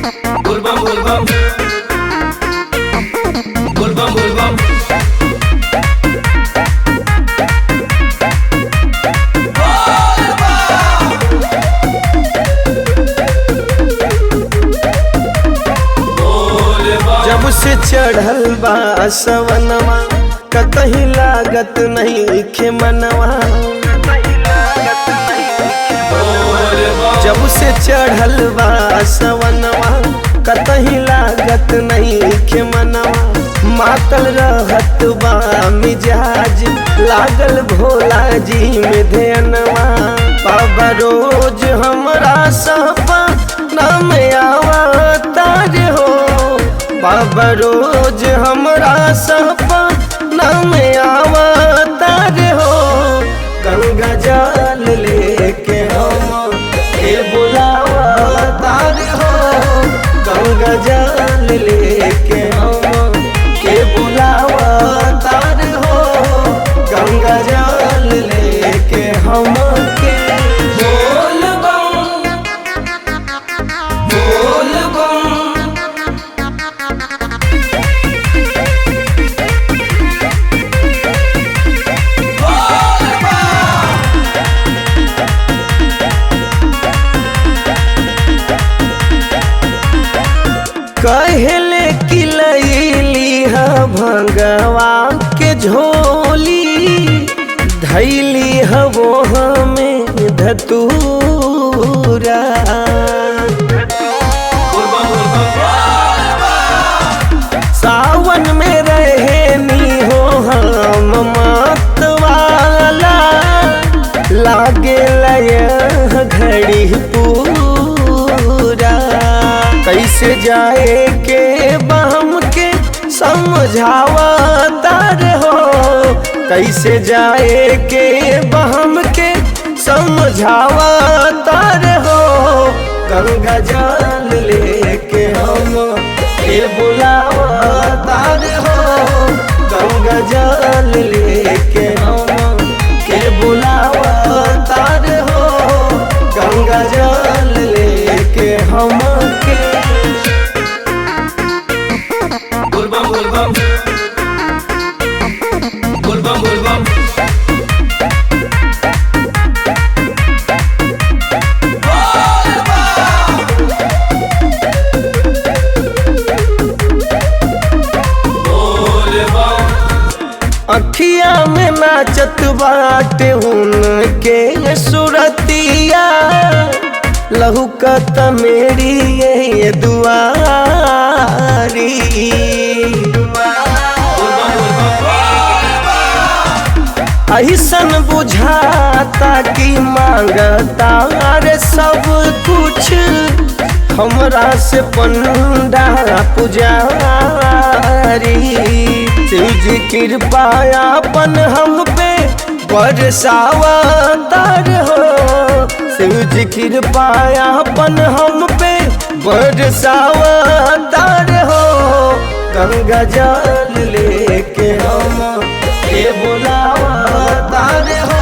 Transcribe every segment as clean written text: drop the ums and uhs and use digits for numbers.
बोलबम बोलबम बोलबम बोलबम जब से चढ़ल बा सवनवा कतही लागत नहीं खे मनवा। जब से चढ़ल बा सवनवा कतही लागत नहीं खे मनवा। मातल रहत बा मिजाज लागल भोला जी में ध्यानवा। बाबा रोज हमरा सपना में आवतार हो। बाबा रोज हमरा सपना में आवतार हो। गंगा जल लेके हम के बुलावतार हो। गंगा जल लेके हम के बुलावतार हो। गंगा जल लेके हम के कहले कि लैली हा भंगवा के झोली। धैली हवो हमें धतूरा। सावन में रहे नी हो हम मतवाला। लागे लय घड़ी पूरा। कैसे जाए के बहम के समझावतार हो। कैसे जाए के बहम के समझावतार हो। गंगा जल लेके हम के बुलावतार हो। गंगा जल लेके हम के बुलावतार हो। गंगा जल लेके हम के बोलबम बोलबम बोलबम बोलबम अखिया में नाचत बाटे उनके सुरतिया। लहुकत मेरी ये दुआरी। ऐसन बुझाता कि मांगता रे सब कुछ। हमरा से पंडा पुजारी। शिव जी कृपा अपन हम पे बरसावतार हो। शिव जी कृपा अपन हम पे बरसावतार हो। गंगा जल लेके हम के बुलावतार हो।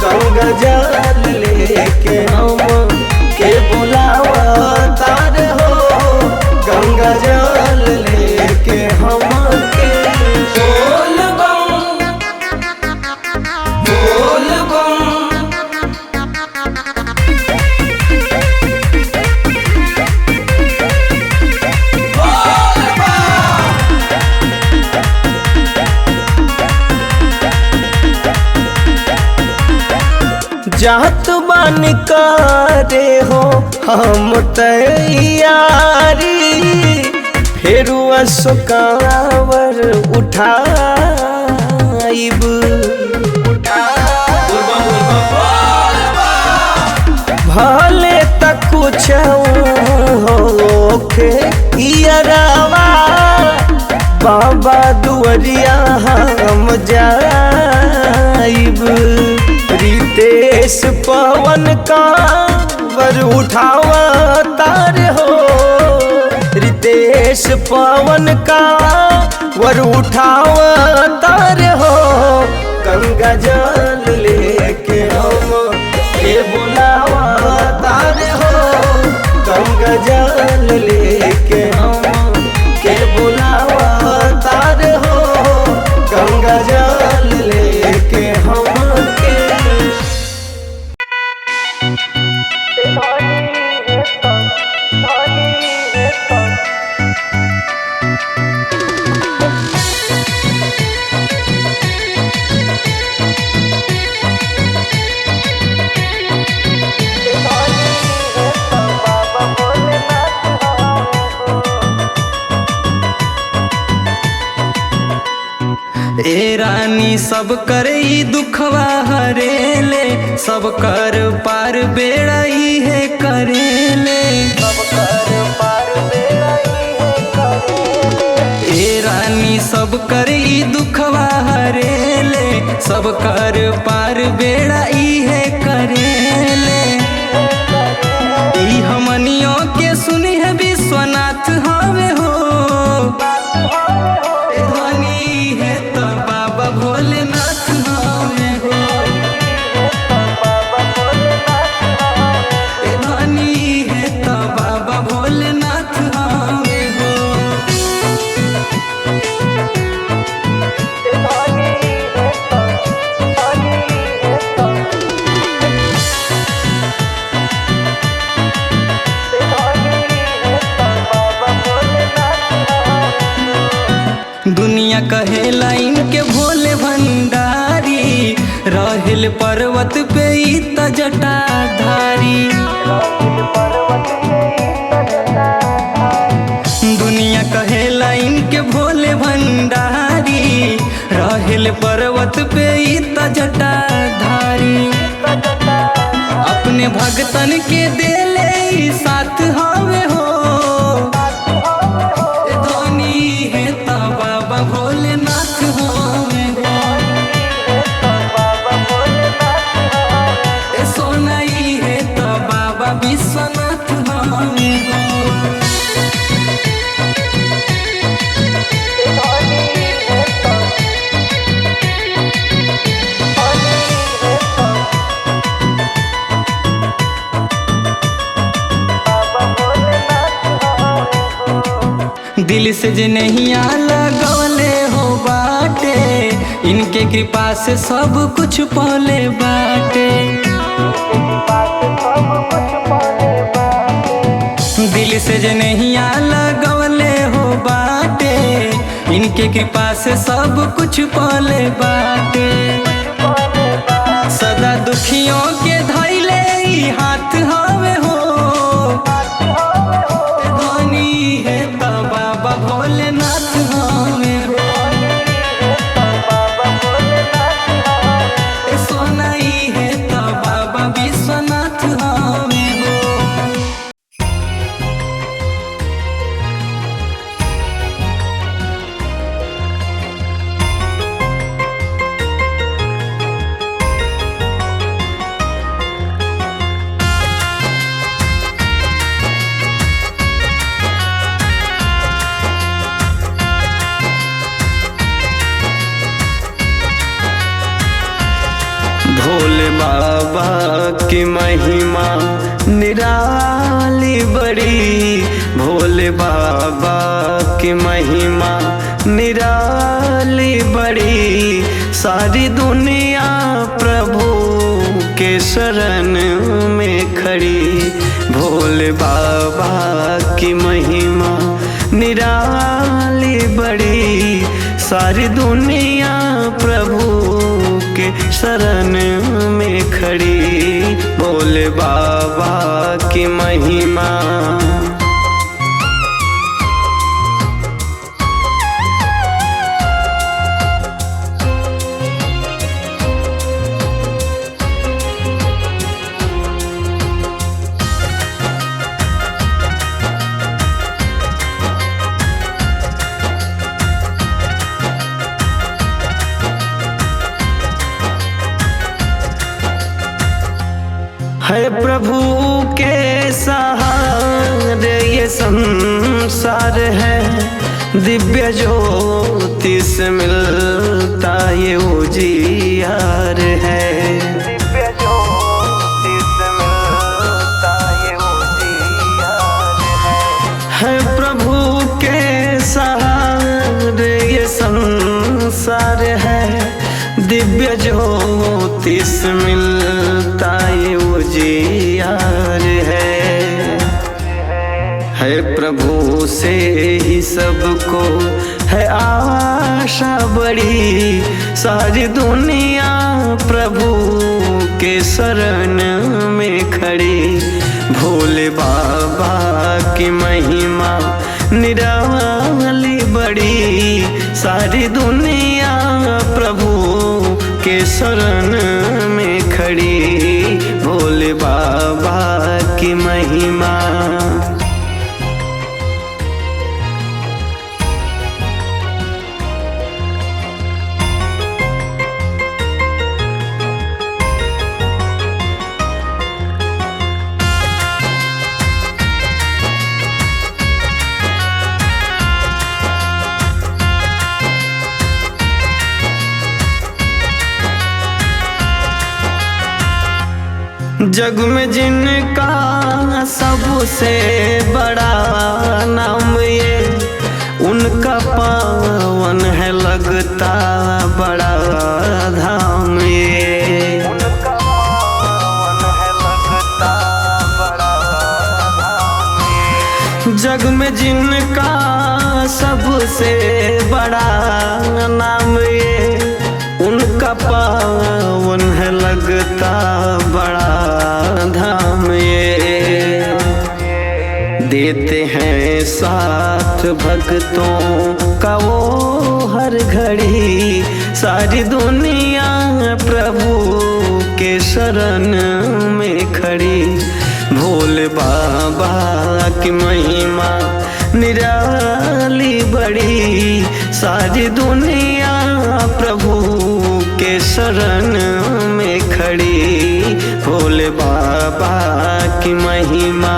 गंगा जल लेके हम के बुलावतार हो। गंगा जल लेके हम के जात बान करे हो हम तैयारी। फेरू असुकावर उठाइब। भले तक कुछ होखे इयरवा। बाबा दुआरिया हम जाइब। रितेश पवन का वर उठावतार हो। रितेश पवन का वर उठावतार हो। गंगा जल लेके हम के बुलावतार हो। गंगा जल ए रानी सब कर ई दुखवा हरेले, सब कर पार बेड़ा ई है करेले। ए रानी सब कर ई दुखवा हरेले, सब कर पार बेड़ा ई है करेले। ई हमनियों के सुनी है विश्वनाथ हवे हो, भोलेनाथ हमें हो। धनी है तो बाबा भोलेनाथ हमें हो। दुनिया कहेला इनके भोले भंडारी, रहेल पर्वत पे ई त जटाधारी। दुनिया कहेला इनके भोले भंडारी, रहेल पर्वत पे ई त जटाधारी। अपने भगतन के देले ई साथ हवे हो, भोलेनाथ हमें हो। सोनाई है तो बाबा विश्वनाथ हमें हो। दिल से जे नहीं लगवले हो बाटे, इनके कृपा से सब कुछ पौले बाटे। दिल से जे नहीं लगवले हो बाटे, इनके कृपा से सब कुछ पौले बाटे। सदा दुखियों के धैले ई हाथ हवे हो, धनी है तो बाबा भोलेनाथ हमें हो। सोनाई है तो बाबा विश्वनाथ हमें हो। भोले बाबा की महिमा निराली बड़ी, भोले बाबा की महिमा निराली बड़ी। सारी दुनिया प्रभु के शरण में खड़ी, भोले बाबा की महिमा निराली बड़ी। सारी दुनिया प्रभु के शरण में खड़ी, भोले बाबा की महिमा। है प्रभु के सहारे ये संसार है, दिव्य ज्योति से मिलता ये उजियार है। दिव्य ज्योति से मिलता ये उजियार है प्रभु के सहारे ये संसार है, दिव्य ज्योति से मिलता ये उजियार है प्रभु से ही सबको है आशा बड़ी। सारी दुनिया प्रभु के शरण में खड़ी। भोले बाबा की महिमा निराली बड़ी। सारी दुनिया प्रभु के शरण में खड़ी। भोले बाबा की महिमा। जग में जिनका सबसे बड़ा नाम ये, उनका पावन है लगता बड़ा धाम ये। उनका पावन है लगता बड़ा धाम ये। जग में जिनका सबसे बड़ा नाम ये, उनका पावन है लगता बड़ा धाम ये। देते हैं साथ भक्तों का वो हर घड़ी। सारी दुनिया प्रभु के शरण में खड़ी। भोले बाबा की महिमा निराली बड़ी। सारी दुनिया प्रभु के शरण में खड़ी। भोले बाबा की महिमा।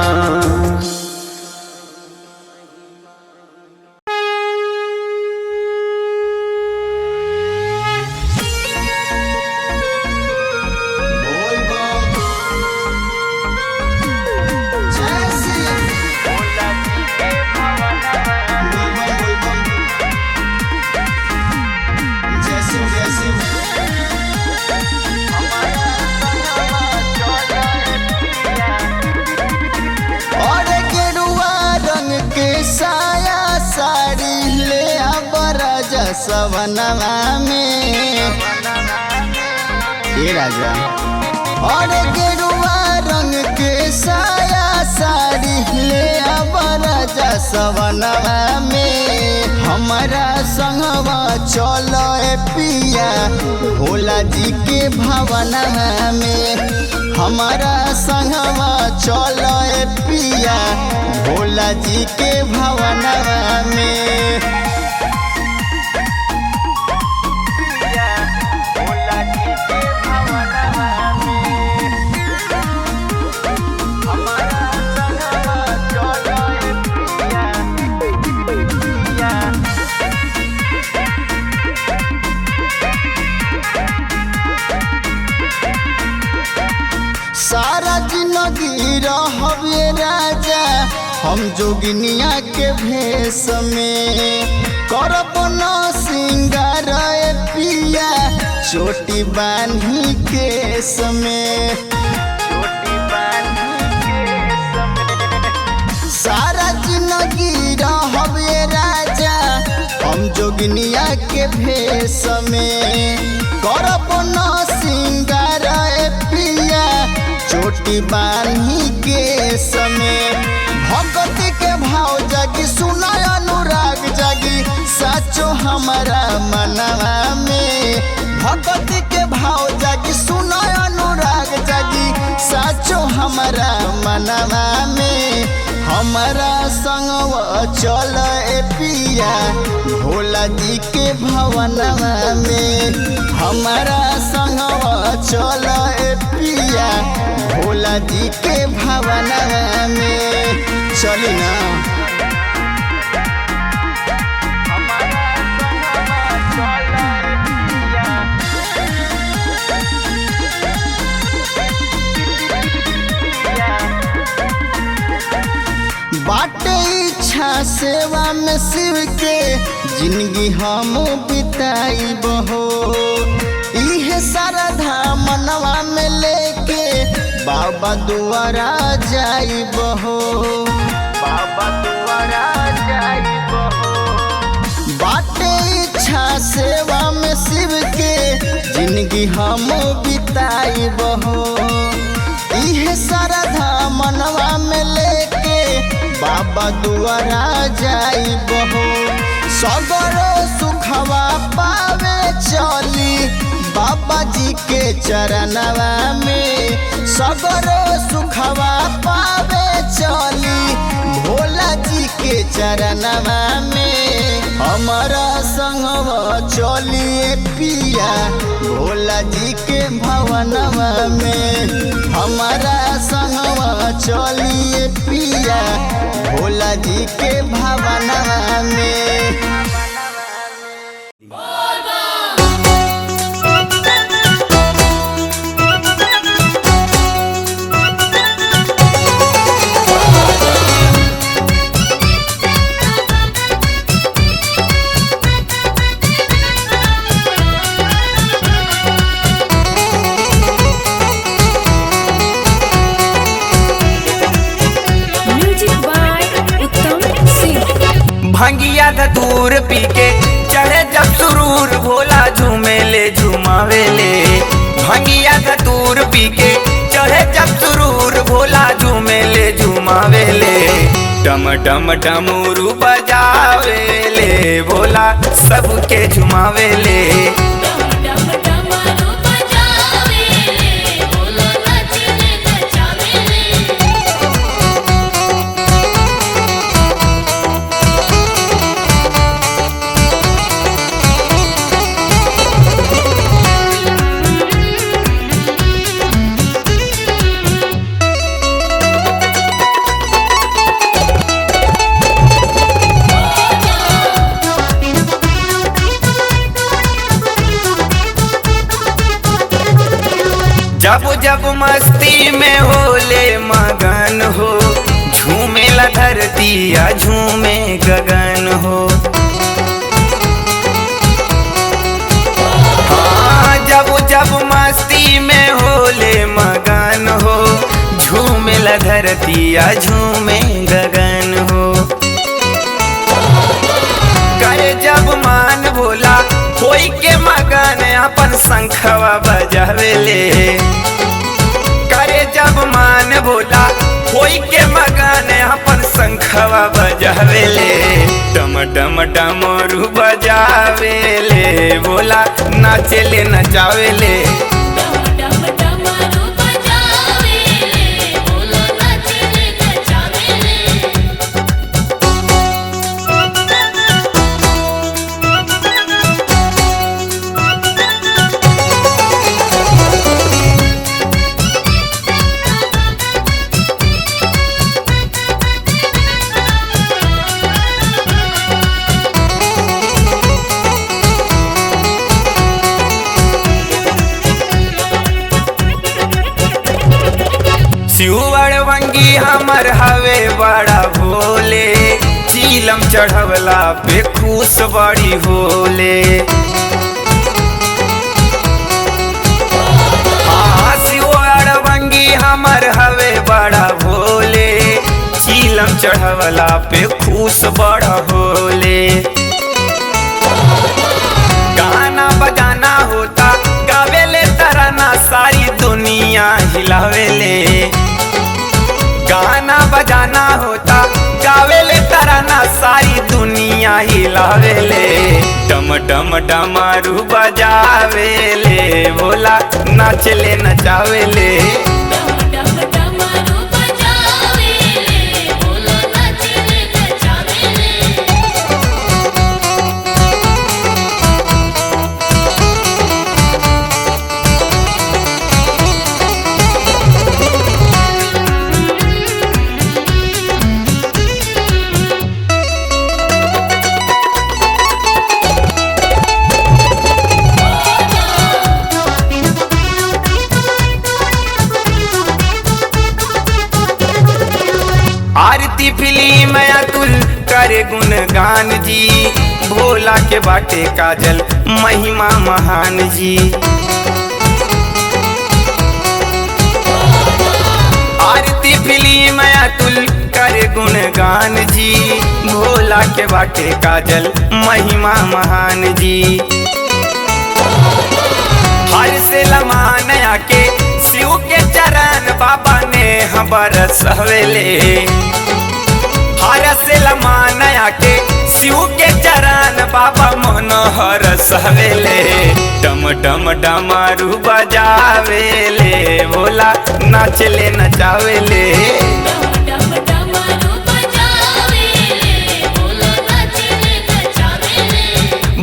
सवनवा में ये राजा और गेरुआ रंग के साया साड़ी ले राजा सवनवा में। हमारा संगवा चलो पिया भोला जी के भवनवा में। हमारा संगवा चलो पिया भोला जी के भवनवा में। सारा जिंदगी रहबे राजा हम जोगिनिया के भेष में। करब न सिंगार पिया चोटी बांधी केस में। सारा जिंदगी रहबे राजा हम जोगिनिया के भेष में। करब न सिंगार पिया चोटी बांधी के समय। भक्ति के भाव जागी सुनाय अनुराग जागी साचो हमारा मनवा में। भक्ति के भाव जागी सुनाय अनुराग जागी साचो हमारा मनवा में। हमारा संगवा चल पिया भोला जी के भवनवा में। हमारा संगवा चल पिया भोला जी के भवनवा में। चली ना बाटे इच्छा सेवा में शिव के जिंदगी हम बिताई बहो। इहे श्रद्धा मनवा में लेके बाबा दुआरा जाई बहो। बाबा सेवा में शिव के जिंदगी हम बिताई बहो। इहे श्रद्धा मनवा में लेके बाबा दुआरा जाई बहो। सगरो सुखवा पावे चली बाबा जी के चरणवा में। सगरो सुखवा पावे चली भोला जी के चरणवा में। हमारा संगवा चलिए पिया भोला जी के भवनवा में। हमारा संगवा चलिए पिया भोला जी के भवनवा में। भंगिया धतूर पी के चढ़े जब सुरूर भोला झूमेले झुमावेले। भंगिया धतूर पी के चढ़े जब सुरूर भोला झूमेले झुमावेले। डम डम डमरू बजावेले भोला सबके झुमावेले। जब जब मस्ती में होले मगन हो झूमेला धरती या झूमे गगन हो। हाँ, जब जब मस्ती में होले मगन हो झूमेला धरती या झूमे गगन हो। करे जब मान भोला कोई के मगन अपन शंखवा बजावेले। करे जब मान भोला कोई के मगन अपन शंखवा बजावेले। डम डम डमरू बजावेले भोला नाचेले नचावेले। शिवर वंगी हमर हवे बड़ा भोले। चीलम चढ़वला पे खुश बड़ी होले। हाँ, शिवर वंगी हमर हवे बड़ा भोले। चीलम चढ़वला पे खुश बड़ा होले। गाना बजाना होता गावेले तराना सारी दुनिया हिलावेले। गाना बजाना होता गावेले तराना सारी दुनिया हिलावेले। डम डम डमरू बजावेले भोला नाचले नचावेले। आरती फिल्म अतुल करे गुणगान जी। भोला के बाटे काजल महिमा महान जी। आरती फिल्म अतुल करे गुणगान जी, भोला के बाटे काजल महिमा महान जी। हर से लमान आके शिव के चरण बाबा ने बरस हवेले। हर से लमान आके शिव के चरण बाबा मनोहर सवेले। डम डम डमरू बजावेले, भोला नाचले नचावेले।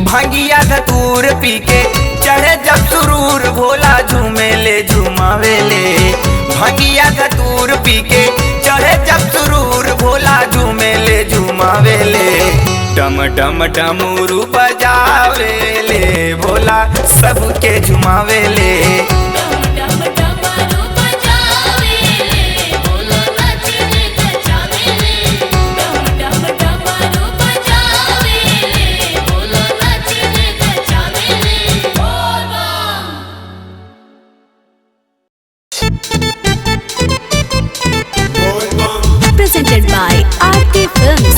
भंगिया धतूर पी के चढ़े जब सुरूर, भोला झूमेले झुमावेले। भंगिया धतूर पी के चढ़े जब सुरूर, भोला झूमेले झुमावेले। डम डम डमरू बजावेले, भोला सबके झुमावेले। Presented by RT Films.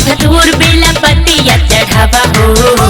धतूर बेला पतिया चढ़ावा हो।